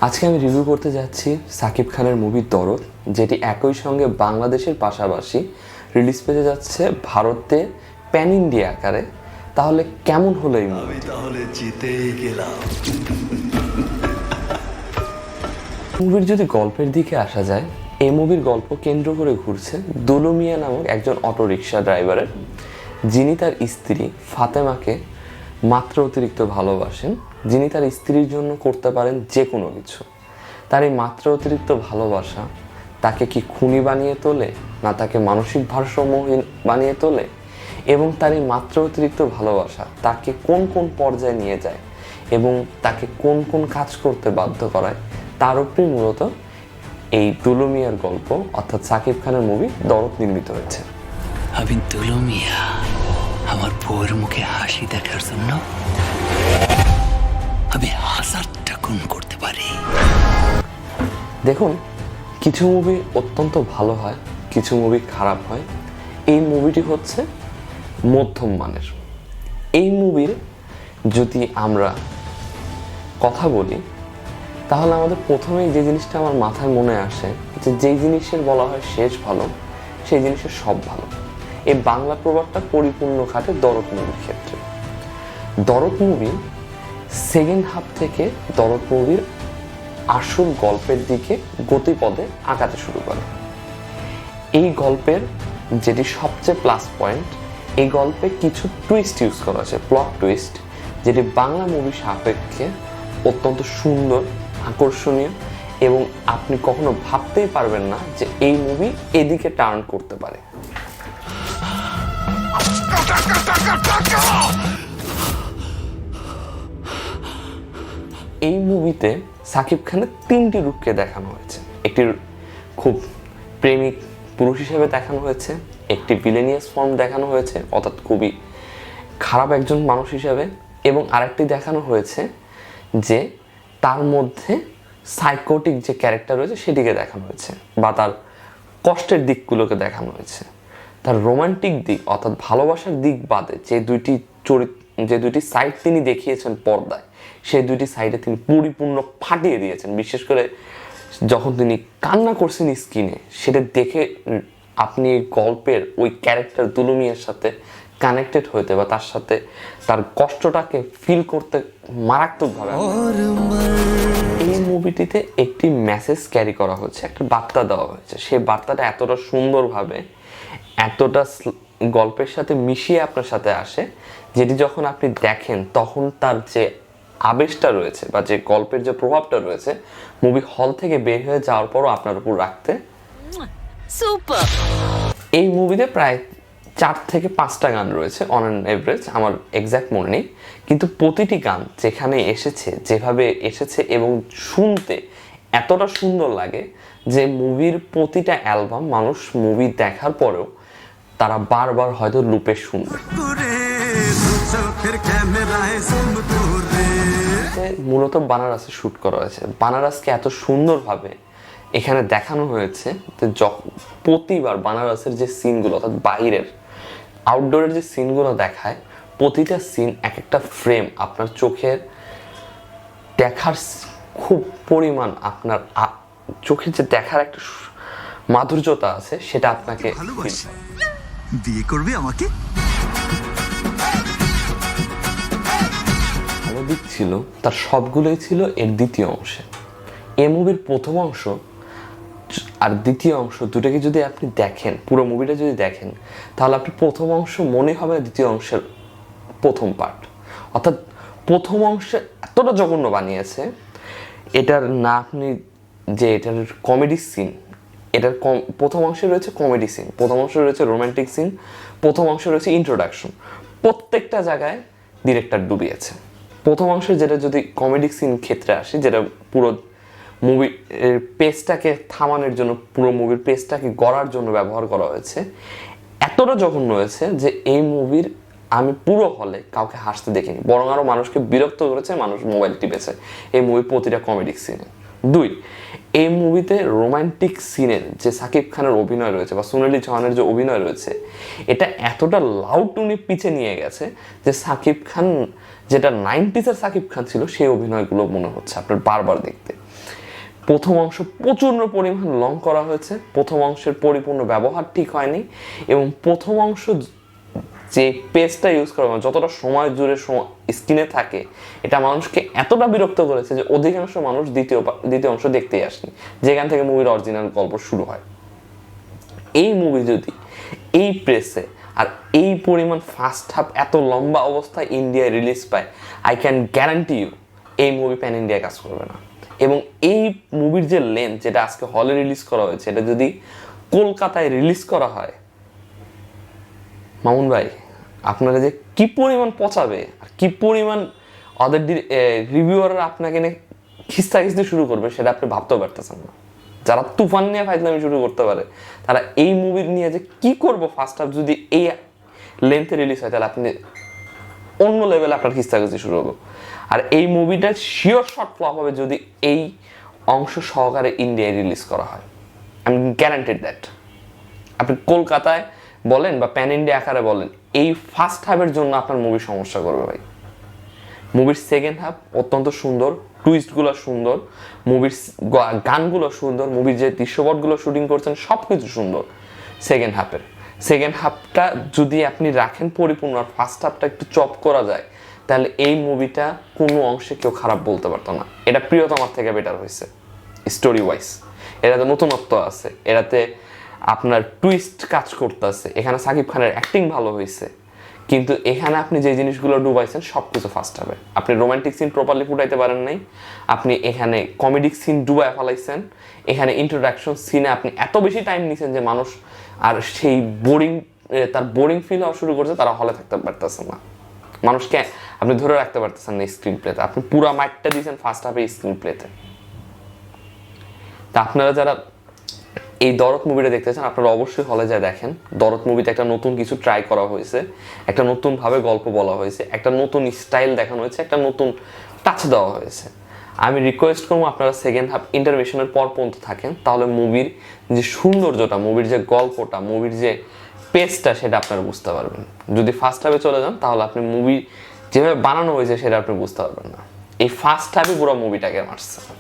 আজকে আমি রিভিউ করতে যাচ্ছি সাকিব খানের মুভি দরদ, যেটি একই সঙ্গে বাংলাদেশের পাশাপাশি রিলিজ পেতে যাচ্ছে ভারতে প্যান ইন্ডিয়া আকারে। তাহলে কেমন হলো এই মুভি? তাহলে জিতেই গেলাম। মুভির যদি গল্পের দিকে আসা যায়, এই মুভির গল্প কেন্দ্র করে ঘুরছে দুলু মিয়া নামক একজন অটোরিকশা ড্রাইভারের, যিনি তার স্ত্রী ফাতেমাকে মাত্র অতিরিক্ত ভালোবাসেন, যিনি তার স্ত্রীর জন্য করতে পারেন যে কোনো কিছু। তার এই মাত্র অতিরিক্ত ভালোবাসা তাকে কি খুনি বানিয়ে তোলে, না তাকে মানসিক ভারসাম্যহীন বানিয়ে তোলে, এবং তার এই মাত্র অতিরিক্ত ভালোবাসা তাকে কোন কোন পর্যায়ে নিয়ে যায় এবং তাকে কোন কোন কাজ করতে বাধ্য করায়, তার উপরেই মূলত এই দুলু মিয়ার গল্প অর্থাৎ সাকিব খানের মুভি দরদ নির্মিত হয়েছে। আমি দুলু মিয়া, আমার বউয়ের মুখে হাসি দেখার জন্য আমি 1000টা খুন করতে পারি। দেখুন, কিছু মুভি অত্যন্ত ভালো হয়, কিছু মুভি খারাপ হয়। এই মুভিটি হচ্ছে মধ্যম মানের। এই মুভির যদি আমরা কথা বলি, তাহলে আমাদের প্রথমেই যে জিনিসটা আমার মাথায় মনে আসে যে যেই জিনিসের বলা হয় শেষ ভালো, সেই জিনিসের সব ভালো। এই বাংলা প্রবাদটা পরিপূর্ণ খাটে দরদ মুভির ক্ষেত্রে। দরদ মুভি সেকেন্ড হাফ থেকে দরদ মুভির আসল গল্পের দিকে গতিপদে আগাতে শুরু করে। এই গল্পের যেটি সবচেয়ে প্লাস পয়েন্ট, এই গল্পে কিছু টুইস্ট ইউজ করা আছে, প্লট টুইস্ট, যেটি বাংলা মুভি সাপেক্ষে অত্যন্ত সুন্দর, আকর্ষণীয়, এবং আপনি কখনো ভাবতেই পারবেন না যে এই মুভি এদিকে টার্ন করতে পারে। এই মুভিতে সাকিব খানের তিনটি রূপকে দেখানো হয়েছে। একটি খুব প্রেমিক পুরুষ হিসেবে দেখানো হয়েছে, একটি ভিলেনিয়াস ফর্ম দেখানো হয়েছে অর্থাৎ খুবই খারাপ একজন মানুষ হিসেবে, এবং আরেকটি দেখানো হয়েছে যে তার মধ্যে সাইকোটিক যে ক্যারেক্টার রয়েছে সেটিকে দেখানো হয়েছে, বা তার কষ্টের দিকগুলোকে দেখানো হয়েছে। তার রোমান্টিক দিক অর্থাৎ ভালোবাসার দিক বাদে যে দুইটি সাইড তিনি দেখিয়েছেন পর্দায়, সেই দুইটি সাইডে তিনি পরিপূর্ণ ফাটিয়ে দিয়েছেন। বিশেষ করে যখন তিনি কান্না করছেন স্ক্রিনে, সেটা দেখে আপনি এই গল্পের ওই ক্যারেক্টার দুলু মিয়ার সাথে কানেক্টেড হইতে বা তার সাথে তার কষ্টটাকে ফিল করতে মারাত্মকভাবে। এই মুভিটিতে একটি মেসেজ ক্যারি করা হচ্ছে, একটা বার্তা দেওয়া হয়েছে। সেই বার্তাটা এতটা সুন্দরভাবে, এতটা গল্পের সাথে মিশিয়ে আপনার সাথে আসে, যেটি যখন আপনি দেখেন তখন তার যে আবেশটা রয়েছে বা যে গল্পের যে প্রভাবটা রয়েছে, মুভি হল থেকে বের হয়ে যাওয়ার পরও আপনার উপর রাখতে সুপার। এই মুভিতে প্রায় 4 থেকে 5টা গান রয়েছে অন অ্যান এভারেজ, আমার এক্স্যাক্ট মনে নেই, কিন্তু প্রতিটি গান যেখানে এসেছে, যেভাবে এসেছে এবং শুনতে এতটা সুন্দর লাগে যে মুভির প্রতিটা অ্যালবাম মানুষ মুভি দেখার পরেও তারা বারবার হয়তো লুপে শুনবে। মূলত বানারসে শ্যুট করা হয়েছে। বানারসকে এত সুন্দরভাবে এখানে দেখানো হয়েছে যে প্রতিবার বানারসের যে সিনগুলো অর্থাৎ বাইরের আউটডোরের যে সিনগুলো দেখায়, প্রতিটা সিন এক একটা ফ্রেম আপনার চোখের দেখার খুব পরিমাণ, আপনার চোখের যে দেখার একটা মাধুর্যতা আছে সেটা আপনাকে বিয়ে করবে আমাকে। ভালো দিক ছিল তার সবগুলোই ছিল এর দ্বিতীয় অংশে। এ মুভির প্রথম অংশ আর দ্বিতীয় অংশ দুটোকে যদি আপনি দেখেন, পুরো মুভিটা যদি দেখেন, তাহলে আপনি প্রথম অংশ মনে হবে দ্বিতীয় অংশের প্রথম পার্ট। অর্থাৎ প্রথম অংশে এতটা জঘন্য বানিয়েছে এটার না, আপনি যে এটার কমেডি সিন, এটার প্রথম অংশে রয়েছে কমেডি সিন, প্রথম অংশে রয়েছে রোমান্টিক সিন, প্রথম অংশে রয়েছে ইন্ট্রোডাকশন, প্রত্যেকটা জায়গায় ডিরেক্টর ডুবিয়েছে। প্রথম অংশে যেটা যদি কমেডি সিন ক্ষেত্রে আসে, যেটা পুরো মুভির পেজটাকে থামানোর জন্য, পুরো মুভির পেজটাকে গড়ার জন্য ব্যবহার করা হয়েছে, এতটা জঘন্য হয়েছে যে এই মুভির আমি পুরো হলে কাউকে হাসতে দেখিনি, বরং আরও মানুষকে বিরক্ত করেছে, মানুষ মোবাইল টিপেছে এই মুভির প্রতিটা কমেডিক সিনে। 2, এই মুভিতে রোমান্টিক সিনের যে সাকিব খানের অভিনয় রয়েছে বা সোনালি চৌহানের যে অভিনয় রয়েছে, এটা এতটা লাউড টুনে পিছে নিয়ে গেছে যে সাকিব খান যেটা 90s সাকিব খান ছিল সেই অভিনয়গুলো মনে হচ্ছে আপনার বারবার দেখতে। প্রথম অংশ প্রচণ্ড পরিমাণ লং করা হয়েছে, প্রথম অংশের পরিপূর্ণ ব্যবহার ঠিক হয়নি, এবং প্রথম অংশ যে পেজটা ইউজ করা হয় যতটা সময় জুড়ে স্ক্রিনে থাকে, এটা মানুষকে এতটা বিরক্ত করেছে যে অধিকাংশ মানুষ দ্বিতীয় অংশ দেখতেই আসেনি, যেখান থেকে মুভির অরিজিনাল গল্প শুরু হয়। এই মুভি যদি এই প্রেসে আর এই পরিমাণ ফার্স্ট হাফ এত লম্বা অবস্থায় ইন্ডিয়ায় রিলিজ পায়, আই ক্যান গ্যারান্টি ইউ এই মুভি প্যান ইন্ডিয়ায় কাজ করবে না। এবং এই মুভির যে লেন্থ, যেটা আজকে হলে রিলিজ করা হয়েছে, এটা যদি কলকাতায় রিলিজ করা হয়, মামুন ভাই আপনারা যে কি পরিমাণ পচাবে আর কি পরিমাণ ওদের রিভিউয়াররা আপনাকে নিয়ে খিস্তাখিস্তি শুরু করবে, সেটা আপনি ভাবতেও পারতেছেন না। যারা তুফান নিয়ে ফাইজলামি শুরু করতে পারে, তারা এই মুভির নিয়ে যে কি করবো ফার্স্ট হাফ যদি এই লেন্থে রিলিজ হয়, তাহলে আপনি অন্য লেভেলে আপনার খিস্তাখিস্তি শুরু হবো। আর এই মুভিটা শিওর শর্ট ফ্লপ হবে যদি এই অংশ সহকারে ইন্ডিয়ায় রিলিজ করা হয়, আমি গ্যারান্টেড দ্যাট। আপনি কলকাতায় বলেন বা প্যান ইন্ডিয়া আকারে বলেন, এই ফার্স্ট হাফের জন্য আপনার মুভি সমস্যা করবে ভাই। মুভির সেকেন্ড হাফ অত্যন্ত সুন্দর, টুইস্টগুলো সুন্দর, মুভির গানগুলো সুন্দর, মুভির যে দৃশ্যপটগুলো শুটিং করছেন সব কিছু সুন্দর। সেকেন্ড হাফটা যদি আপনি রাখেন পরিপূর্ণ, আর ফার্স্ট হাফটা একটু চপ করা যায়, তাহলে এই মুভিটা কোনো অংশে কেউ খারাপ বলতে পারতো না। এটা প্রিয়তমার থেকে বেটার হয়েছে স্টোরি ওয়াইজ, এটাতে নতুনত্ব আছে, এটাতে আপনার টুইস্ট কাজ করতেছে, এখানে সাকিব খানের অ্যাক্টিং ভালো হয়েছে। কিন্তু এখানে আপনি যে জিনিসগুলো ডুবাইছেন সব কিছু ফার্স্ট হবে। আপনি রোমান্টিক সিন প্রপারলি ফুটাইতে পারেন নাই, আপনি এখানে কমেডিক সিন ডুবায় ফেলাইছেন, এখানে ইন্ট্রোডাকশন সিনে আপনি এত বেশি টাইম নিছেন যে মানুষ আর সেই তার বোরিং ফিল হওয়া শুরু করছে, তারা হলে থাকতে পারতেছেন না। মানুষকে আপনি ধরে রাখতে পারতেছেন না স্ক্রিন প্লেতে, আপনি পুরা মাইটটা দিয়েছেন ফার্স্ট হাফে স্ক্রিন প্লেতে। তা আপনারা যারা এই দরদ মুভিটা দেখতে চান, আপনারা অবশ্যই হলে যায় দেখেন। দরদ মুভিতে একটা নতুন কিছু ট্রাই করা হয়েছে, একটা নতুনভাবে গল্প বলা হয়েছে, একটা নতুন স্টাইল দেখানো হয়েছে, একটা নতুন টাচ দেওয়া হয়েছে। আমি রিকোয়েস্ট করবো আপনারা সেকেন্ড হাফ ইন্টারভেশনের পর পর্যন্ত থাকেন, তাহলে মুভির যে সৌন্দর্যটা, মুভির যে গল্পটা, মুভির যে পেজটা, সেটা আপনারা বুঝতে পারবেন। যদি ফার্স্ট হাফে চলে যান, তাহলে আপনি মুভি যেভাবে বানানো হয়েছে সেটা আপনি বুঝতে পারবেন না। এই ফার্স্ট হাফই পুরো মুভিটাকে মারছে।